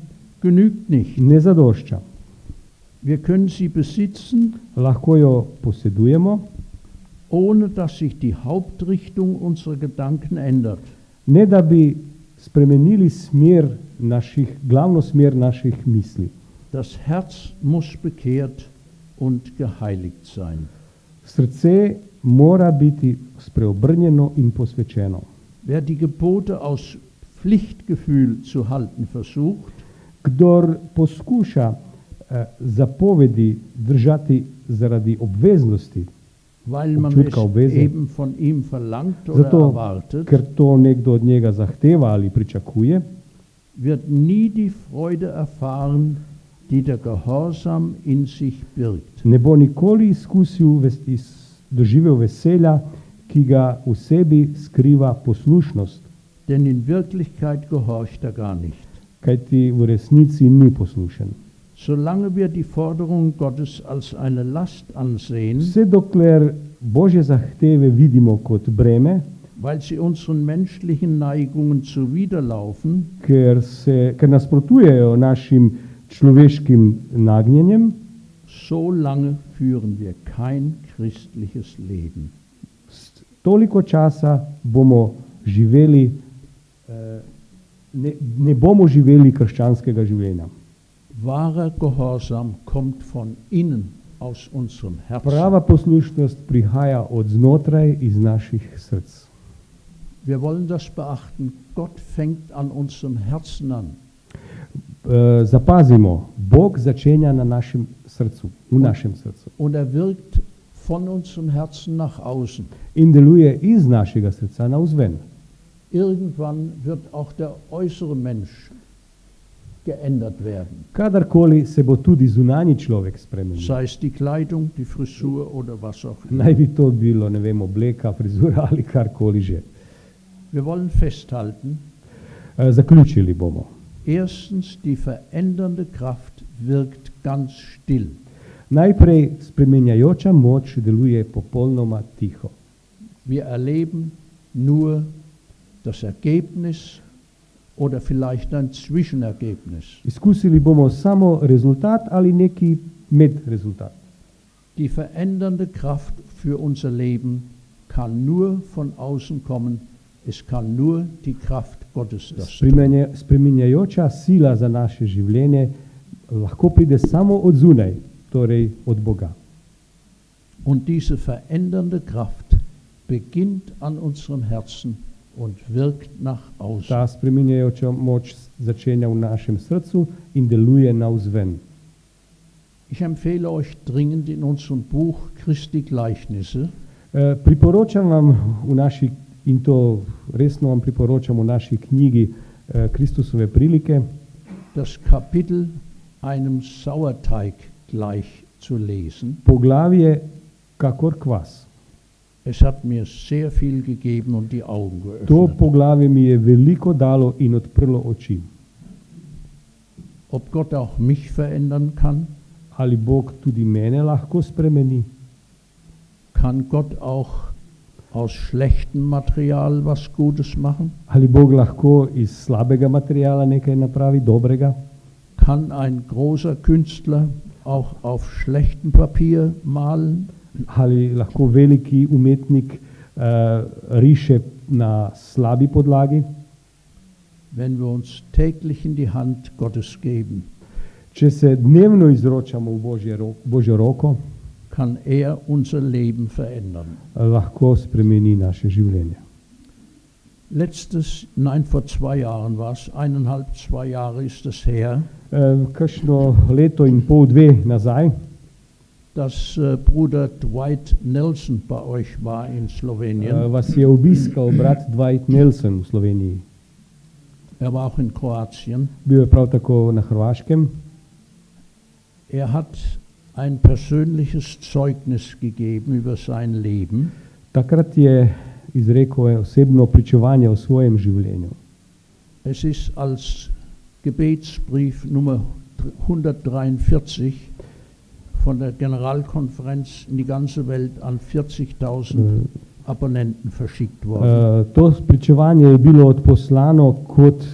genügt nicht. ne zadošča. Wir können sie besitzen, Lahko jo posedujemo, ohne dass sich die Hauptrichtung unserer Gedanken ändert. ne da bi spremenili glavno smer naših misli. Das Herz muss bekehrt und geheiligt sein. Srce mora biti spreobrnjeno in posvečeno. Wer die Gebote aus Pflichtgefühl zu halten versucht, Kdor poskuša zapovedi držati zaradi obveznosti, weil man es občutka obveze, eben von ihm verlangt oder zato, erwartet, ker to nekdo od njega zahteva ali pričakuje, wird nie die Freude erfahren, die der Gehorsam in sich birgt. ne bo nikoli doživel veselja, ki ga v sebi skriva poslušnost, Denn in Wirklichkeit gehorcht er gar nicht. kajti v resnici ni poslušen. Solange wir die Forderungen Gottes als eine Last ansehen, Vse dokler Božje zahteve vidimo kot breme, weil sie unseren menschlichen Neigungen zuwiderlaufen, ker nasprotujejo našim človeškim nagnjenjem, so lange führen wir kein christliches Leben. toliko časa bomo živeli, ne bomo živeli krščanskega življenja. Wahrer Gehorsam kommt von innen aus unserem Herzen. Prava poslušnost prihaja od znotraj iz naših src. Wir wollen das beachten. Gott fängt an unserem Herzen an. Zapazimo, Bog začenja na našem srcu, v našem srcu. Und er wirkt von unserem Herzen nach außen. In deluje iz našega srca navzven. Irgendwann wird auch der äußere Mensch geändert werden. Kadarkoli se bo tudi zunanji človek spremenil. Sei es die Kleidung, die Frisur oder was auch immer. Naj bi to bilo, ne vem, obleka, frizura ali karkoli že. Wir wollen festhalten, Zaključili bomo. erstens, die verändernde Kraft wirkt ganz still. Najprej spremenjajoča moč deluje popolnoma tiho. Wir erleben nur das Ergebnis oder vielleicht ein Zwischenergebnis. Izkusili bomo samo rezultat ali neki medrezultat. Die verändernde Kraft für unser Leben kann nur von außen kommen. Es kann nur die Kraft Gottes das tun. Spremenjajoča sila za naše življenje lahko pride samo od zunaj, torej od Boga. Und diese verändernde Kraft beginnt an unserem Herzen und wirkt nach außen. Ta spremenjajoča moč začenja v našem srcu in deluje navzven. Ich empfehle euch dringend in unserem Buch Christi Gleichnisse Priporočam vam in to resno vam priporočam v naši knjigi Kristusove prilike, das Kapitel einem Sauerteig gleich zu lesen. poglavje kakor kvas. Es hat mir sehr viel gegeben und die Augen To geöffnet. poglavje mi je veliko dalo in odprlo oči. Ob Gott auch mich verändern kann, Ali Bog tudi mene lahko spremeni? kann Gott auch aus schlechtem Material was Gutes machen? Ali Bog lahko iz slabega materiala nekaj napravi dobrega? Kann ein großer Künstler auch auf schlechtem Papier malen? Ali lahko veliki umetnik riše na slabi podlagi? Wenn wir uns täglich in die Hand Gottes geben, Če se dnevno izročamo v Božjo roko, kann er unser Leben verändern. lahko spremeni naše življenje. Vor 2 Jahren war es, 1,5, 2 Jahre ist es her, Kakšno leto in pol, 2 nazaj, dass Bruder Dwight Nelson bei euch war in Slowenien. vas je obiskal brat Dwight Nelson v Sloveniji. Er war auch in Kroatien. Bil je prav tako na Hrvaškem. Er hat ein persönliches Zeugnis gegeben über sein Leben. Takrat je izrekel osebno pričevanje o svojem življenju. Es ist als Gebetsbrief Nummer 143 von der Generalkonferenz in die ganze Welt an 40.000 Abonnenten verschickt worden. To pričevanje je bilo odposlano kot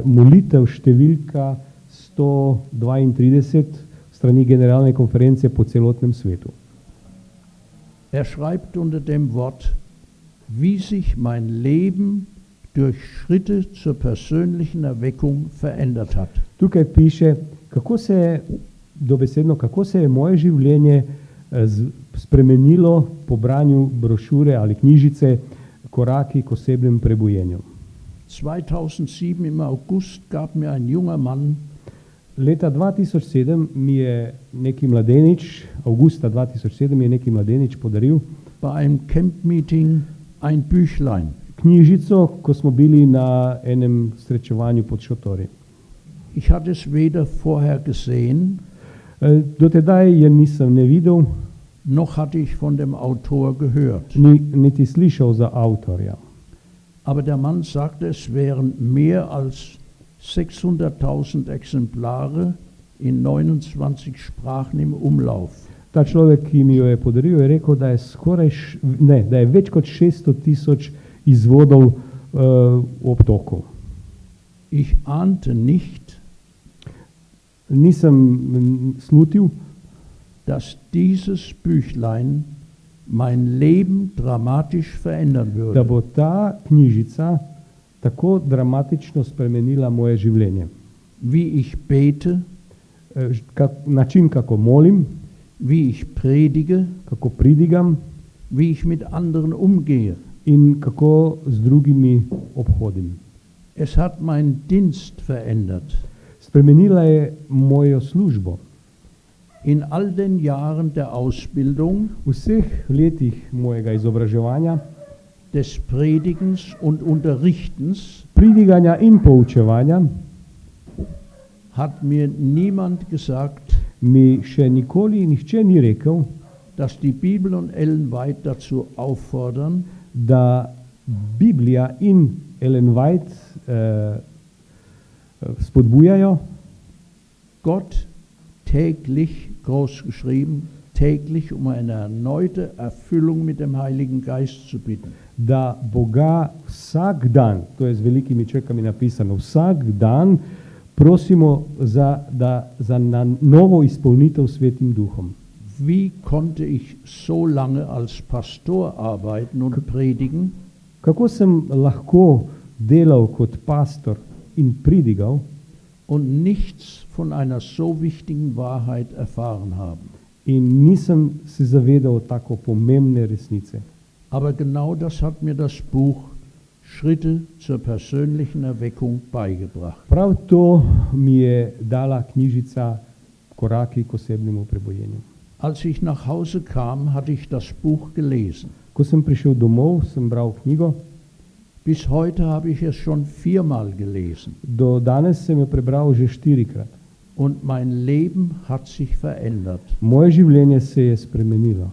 molitev številka 132 strani generalne konference po celotnem svetu. Er schreibt unter dem Wort, wie sich mein Leben durch Schritte zur persönlichen Erweckung verändert hat. Tukaj piše, kako se je moje življenje spremenilo po branju brošure ali knjižice Koraki k osebnem prebujenju. 2007 im August gab mir ein junger Mann Leta 2007 mi je neki mladenič, avgusta 2007 je neki mladenič podaril bei einem Camp-Meeting ein Büchlein. knjižico, ko smo bili na enem srečevanju pod šotori. Ich hatte es weder vorher gesehen, Do tedaj je nisem ne videl, noch hatte ich von dem Autor gehört. niti slišal za avtorja. Aber der Mann sagte, es wären mehr als 600.000 Exemplare in 29 Sprachen im Umlauf. Ta človek, ki mi jo je podaril, je rekel, da je več kot 600.000 izvodov v obtoku. Ich ahnte nicht, Nisem slutil, dass dieses Büchlein mein Leben dramatisch verändern da würde. bo ta knjižica tako dramatično spremenila moje življenje. Wie ich bete, Način, kako molim, wie ich predige, kako pridigam wie ich mit anderen umgehe. in kako z drugimi obhodim. Es hat meinen Dienst verändert. Spremenila je mojo službo. In all den Jahren der Ausbildung, V vseh letih mojega izobraževanja, des Predigens und Unterrichtens pridiganja in poučevanja hat mir niemand gesagt, mi še nikoli nihče ni rekel, dass die Bibel und Ellen White dazu auffordern, da Biblija in Ellen White spodbujajo Gott täglich, groß geschrieben, täglich um eine erneute Erfüllung mit dem Heiligen Geist zu bitten. da Boga vsak dan, to je z velikimi črkami napisano, vsak dan prosimo za na novo izpolnitev s Svetim Duhom. Wie konnte ich so lange als Pastor arbeiten und predigen Kako sem lahko delal kot pastor in pridigal und nichts von einer so wichtigen Wahrheit erfahren haben? in nisem se zavedal tako pomembne resnice. Aber genau das hat mir das Buch Schritte zur persönlichen Erweckung beigebracht. Prav to mi je dala knjižica Koraki k osebnemu prebujenju. Als ich nach Hause kam, hatte ich das Buch gelesen. Ko sem prišel domov, sem bral knjigo. Bis heute habe ich es schon 4-mal gelesen. Do danes sem jo prebral že 4-krat. Und mein Leben hat sich verändert. Moje življenje se je spremenilo.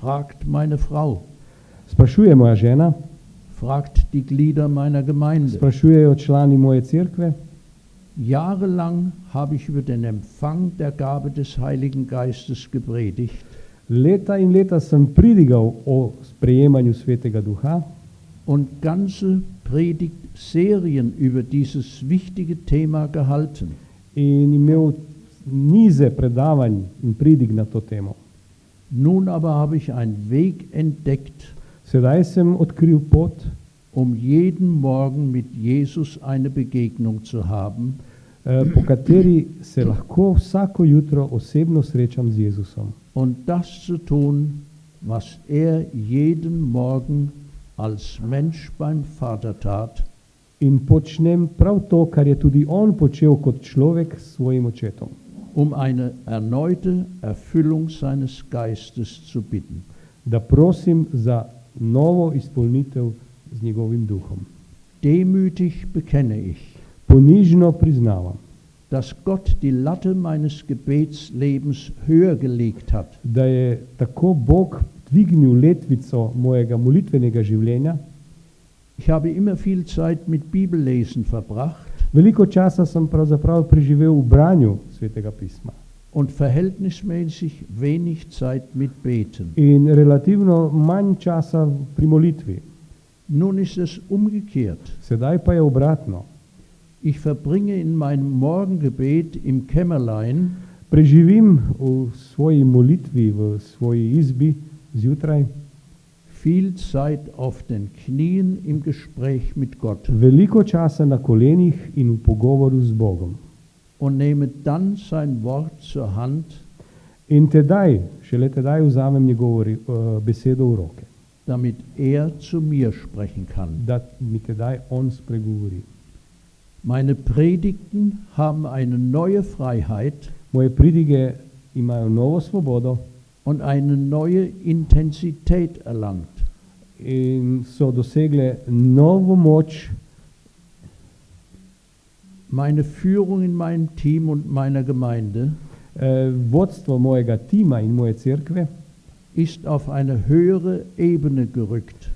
Fragt meine Frau, Sprašuje moja žena, fragt die Glieder meiner Gemeinde. sprašujejo člani moje cerkve. Jahrelang habe ich über den Empfang der Gabe des Heiligen Geistes gepredigt. Leta in leta sem pridigal o sprejemanju Svetega Duha Und ganze Predigtserien über dieses wichtige Thema gehalten. in imel nize predavanj in pridig na to temo. Nun aber habe ich einen Weg entdeckt, Sedaj sem odkril pot, um jeden Morgen mit Jesus eine Begegnung zu haben, po kateri se lahko vsako jutro osebno srečam z Jezusom. und das zu tun, was er jeden Morgen als Mensch beim Vater tat, In počnem prav to, kar je tudi on počel kot človek s svojim očetom. um eine erneute Erfüllung seines Geistes zu bitten. Da prosim za novo izpolnitev z njegovim duhom. Demütig bekenne ich, Ponižno priznavam, dass Gott die Latte meines Gebetslebens höher gelegt hat, da je tako Bog dvignil letvico mojega molitvenega življenja. Ich habe immer viel Zeit mit Bibellesen verbracht Veliko časa sem pravzaprav preživel v branju Svetega pisma und verhältnismäßig wenig Zeit mit Beten. in relativno manj časa pri molitvi. Nun ist es umgekehrt. Sedaj pa je obratno. Ich verbringe in meinem Morgengebet im Kämmerlein Preživim v svoji molitvi, v svoji izbi zjutraj viel Zeit auf den Knien im Gespräch mit Gott veliko časa na kolenih in v pogovoru z Bogom. und nehme dann sein Wort zur Hand, In šele tedaj vzamem njegovo besedo v roke, damit er zu mir sprechen kann. da mi tedaj on spregovori. Meine Predigten haben eine neue Freiheit Moje pridige imajo novo svobodo und eine neue Intensität erlangt. in so dosegle novo moč. Meine Führung in meinem Team und meiner Gemeinde Vodstvo mojega tima in moje cerkve ist auf eine höhere Ebene gerückt.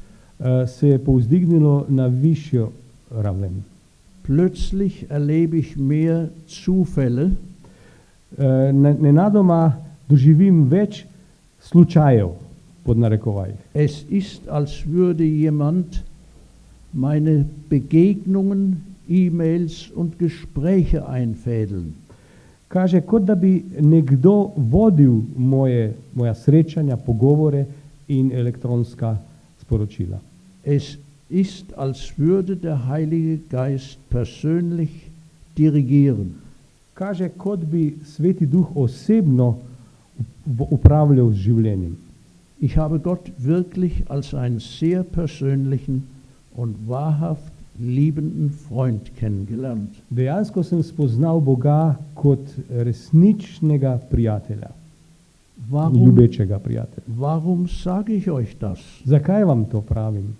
se je povzdignilo na višjo raven. Plötzlich erlebe ich mehr Zufälle Nenadoma doživim več slučajev, pod narekovajih. Es ist, als würde jemand meine Begegnungen, E-Mails und Gespräche einfädeln. Kaže, kot da bi nekdo vodil moja srečanja, pogovore in elektronska sporočila. Es ist, als würde der Heilige Geist persönlich dirigieren. Kaže, kot bi Sveti Duh osebno upravljal z življenjem. Ich habe Gott wirklich als einen sehr persönlichen und wahrhaft liebenden Freund kennengelernt. Dejansko sem spoznal Boga kot resničnega prijatelja, ljubečega prijatelja. Warum sage ich euch das? Zakaj vam to pravim?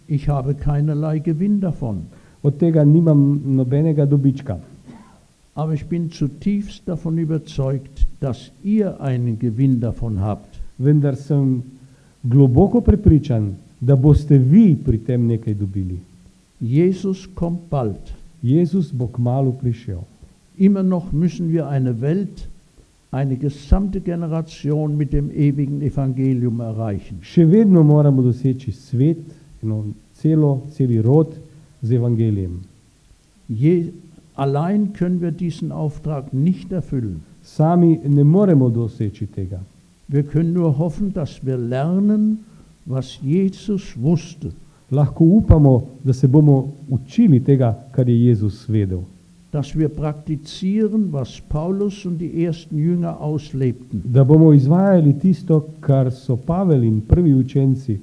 Ich habe keinerlei Gewinn davon, Od tega nimam nobenega dobička. aber ich bin zutiefst davon überzeugt, dass ihr einen Gewinn davon habt. Vendar sem globoko prepričan, da boste vi pri tem nekaj dobili. Jesus kommt bald. Jezus bo kmalu prišel. Immer noch müssen wir eine Welt, eine gesamte Generation mit dem ewigen Evangelium erreichen. Še vedno moramo doseči svet, celi rod z evangelijem. Allein können wir diesen Auftrag nicht erfüllen. Sami ne moremo doseči tega. Wir können nur hoffen, dass wir lernen, was Jesus wusste. Lahko upamo, da se bomo učili tega, kar je Jezus vedel. Dass wir praktizieren, was Paulus und die ersten Jünger auslebten. Da bomo izvajali tisto, kar so Pavel in prvi učenci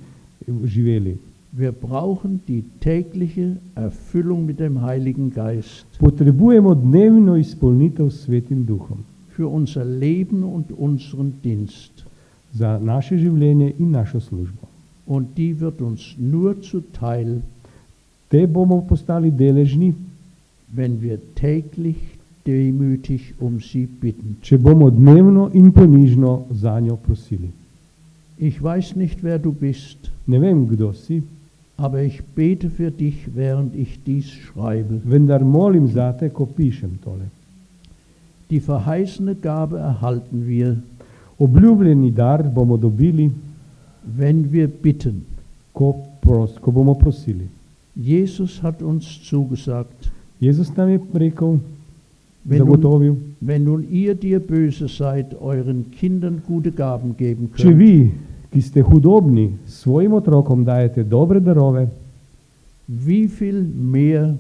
živeli. Wir brauchen die tägliche Erfüllung mit dem Heiligen Geist Potrebujemo dnevno izpolnitev s Svetim Duhom für unser Leben und unseren Dienst. za naše življenje in našo službo. Und die wird uns nur zuteil, Te bomo postali deležni, wenn wir täglich demütig um sie bitten. če bomo dnevno in ponižno za njo prosili. Ich weiß nicht, wer du bist, Ne vem, kdo si, aber ich bete für dich, während ich dies schreibe. vendar molim zate, ko pišem tole. Die verheißene Gabe erhalten wir, Obljubljeni dar bomo dobili, wenn wir bitten. ko bomo prosili. Jesus hat uns zugesagt, Jezus nam je rekel, wenn nun, zagotovil, wenn nun ihr, die ihr böse seid, euren Kindern gute Gaben geben če könnt, vi, ki ste hudobni, svojim otrokom dajete dobre darove, wie viel mehr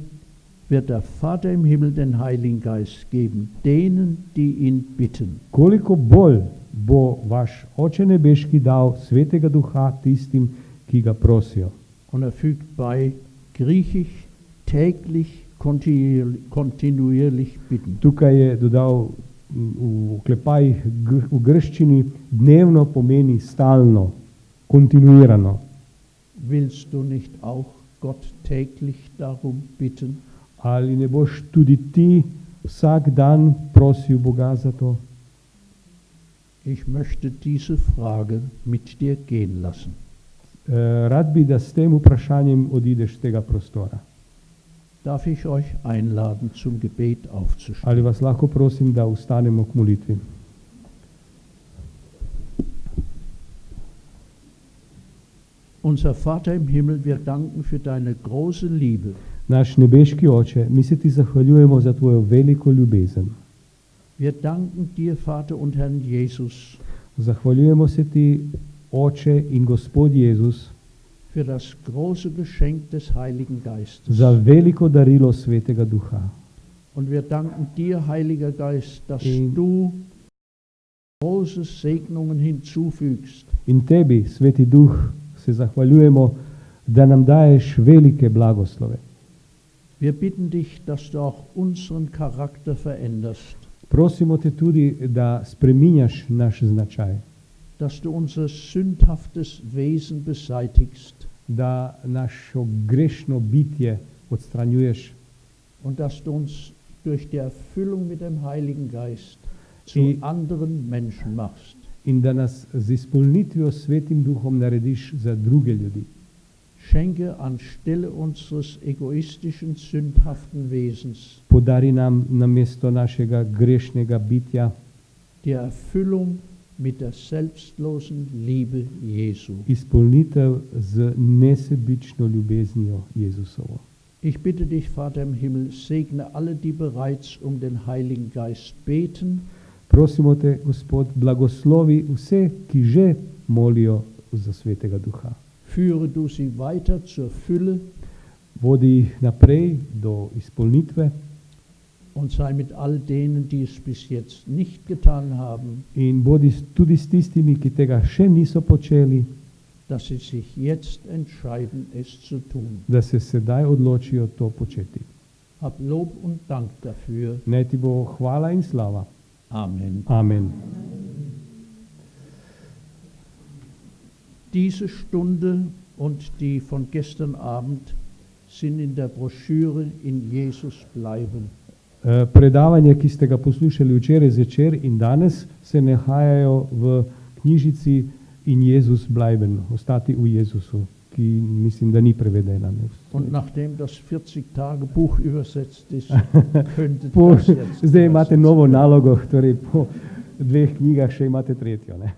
wird der Vater im Himmel den Heiligen Geist geben, denen, die ihn bitten. koliko bolj bo vaš Oče nebeški dal Svetega Duha tistim, ki ga prosijo. Und er fügt bei, griechisch, täglich, kontinuierlich bitten. Tukaj je dodal v oklepajih v grščini, dnevno pomeni stalno, kontinuirano. Willst du nicht auch Gott täglich darum bitten? Ali ne boš tudi ti vsak dan prosil Boga za to? Ich möchte diese Frage mit dir gehen lassen. Rad bi, da s tem vprašanjem odideš z tega prostora. Darf ich euch einladen, zum Gebet aufzustehen? Ali vas lahko prosim, da vstanemo k molitvi? Unser Vater im Himmel, wir danken für deine große Liebe. Naš nebeški Oče, mi se ti zahvaljujemo za tvojo veliko ljubezen. Wir danken dir, Vater und Herrn Jesus, Zahvaljujemo se ti, Oče in Gospod Jezus, für das große Geschenk des Heiligen Geistes. za veliko darilo Svetega Duha. Und wir danken dir, Heiliger Geist, dass In- du große Segnungen hinzufügst. In tebi, Sveti Duh, se zahvaljujemo, da nam daješ velike blagoslove. Wir bitten dich, dass du auch unseren Charakter veränderst, Prosimo te tudi, da spreminjaš naš značaj, dass du unser sündhaftes Wesen beseitigst da našo grešno bitje odstranjuješ und dass du uns durch die Erfüllung mit dem Heiligen Geist zu I- anderen Menschen machst. in da nas z izpolnitvijo s Svetim Duhom narediš za druge ljudi. Schenke anstelle unseres egoistischen, sündhaften Wesens Podari nam namesto našega grešnega bitja die Erfüllung mit der selbstlosen Liebe Jesu. izpolnitev z nesebično ljubeznijo Jezusovo. Ich bitte dich, Vater im Himmel, segne alle, die bereits um den Heiligen Geist beten, Prosimo te, Gospod, blagoslovi vse, ki že molijo za Svetega Duha. führe du sie weiter zur Fülle Vodi jih naprej do izpolnitve und sei mit all denen, die es bis jetzt nicht getan haben, in bodi tudi s tistimi, ki tega še niso počeli, dass sie sich jetzt entscheiden, es zu tun. da se sedaj odločijo to početi. Hab Lob und Dank dafür. Naj ti bo hvala in slava. Amen. Amen. Diese Stunde und die von gestern Abend sind in der Broschüre In Jesus bleiben. Predavanje, ki ste ga poslušali včeraj zvečer in danes, se nahajajo v knjižici In Jezus bleiben, ostati v Jezusu, ki mislim, da ni prevedena. Und nachdem das 40-Tage-Buch übersetzt ist, könnte Po, das jetzt zdaj imate übersetzt novo werden. nalogo, torej po 2 knjigah še imate tretjo. Ne?